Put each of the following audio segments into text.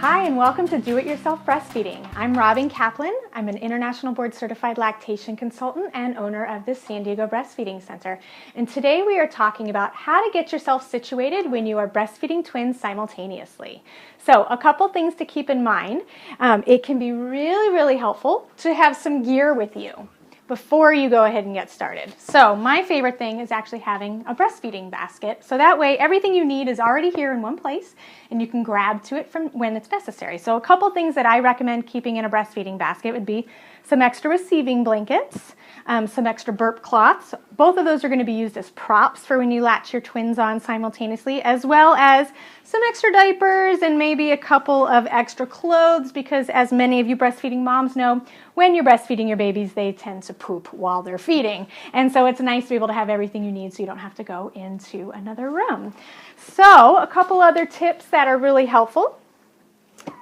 Hi, and welcome to Do It Yourself Breastfeeding. I'm Robin Kaplan. I'm an International Board Certified Lactation Consultant and owner of the San Diego Breastfeeding Center. And today we are talking about how to get yourself situated when you are breastfeeding twins simultaneously. So a couple things to keep in mind. It can be really helpful to have some gear with you before you go ahead and get started. So my favorite thing is actually having a breastfeeding basket. So that way everything you need is already here in one place and you can grab to it from when it's necessary. So a couple things that I recommend keeping in a breastfeeding basket would be some extra receiving blankets, some extra burp cloths. Both of those are going to be used as props for when you latch your twins on simultaneously, as well as some extra diapers and maybe a couple of extra clothes, because as many of you breastfeeding moms know, when you're breastfeeding your babies, they tend to poop while they're feeding. And so it's nice to be able to have everything you need so you don't have to go into another room. So a couple other tips that are really helpful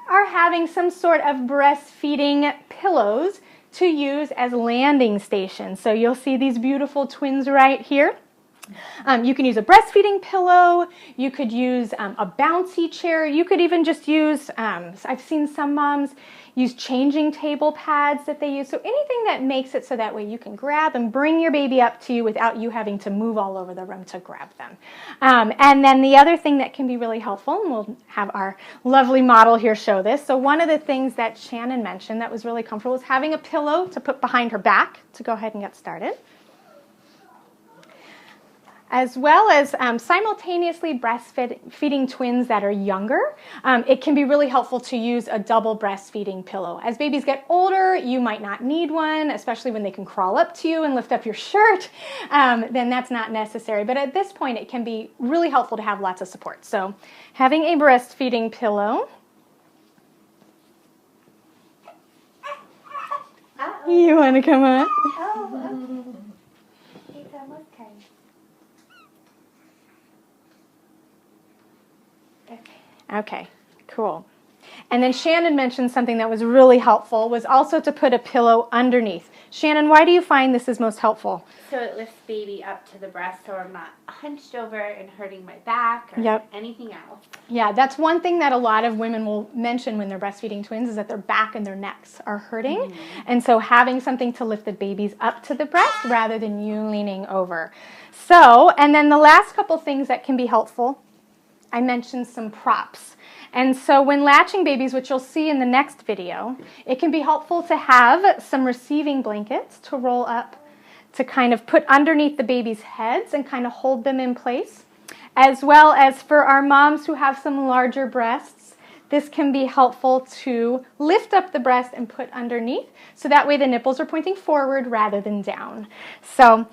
are having some sort of breastfeeding pillows to use as landing stations. So you'll see these beautiful twins right here. You can use a breastfeeding pillow, you could use a bouncy chair, you could even just use, I've seen some moms use changing table pads that they use. So anything that makes it so that way you can grab and bring your baby up to you without you having to move all over the room to grab them. And then the other thing that can be really helpful, and we'll have our lovely model here show this. So one of the things that Shannon mentioned that was really comfortable was having a pillow to put behind her back to go ahead and get started, as well as simultaneously breastfeeding twins that are younger. It can be really helpful to use a double breastfeeding pillow. As babies get older, you might not need one, especially when they can crawl up to you and lift up your shirt, then that's not necessary. But at this point, it can be really helpful to have lots of support. So having a breastfeeding pillow. You want to come on? Oh, okay. It's almost time. Okay, cool. And then Shannon mentioned something that was really helpful, was also to put a pillow underneath. Shannon, why do you find this is most helpful? So it lifts baby up to the breast so I'm not hunched over and hurting my back or anything else. Yeah, that's one thing that a lot of women will mention when they're breastfeeding twins is that their back and their necks are hurting. Mm-hmm. And so having something to lift the babies up to the breast rather than you leaning over. So, and then the last couple things that can be helpful, I mentioned some props. And so when latching babies, which you'll see in the next video, it can be helpful to have some receiving blankets to roll up to kind of put underneath the baby's heads and kind of hold them in place. As well as for our moms who have some larger breasts, this can be helpful to lift up the breast and put underneath, so that way the nipples are pointing forward rather than down. So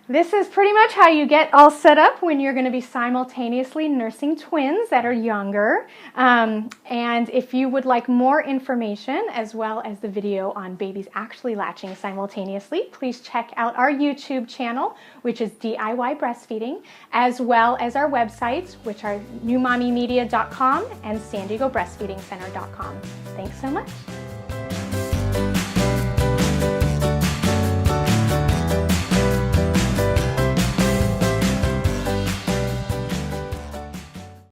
this is pretty much how you get all set up when you're going to be simultaneously nursing twins that are younger. And if you would like more information, as well as the video on babies actually latching simultaneously, please check out our YouTube channel, which is DIY Breastfeeding, as well as our websites, which are newmommymedia.com and san diego breastfeeding center.com. Thanks so much.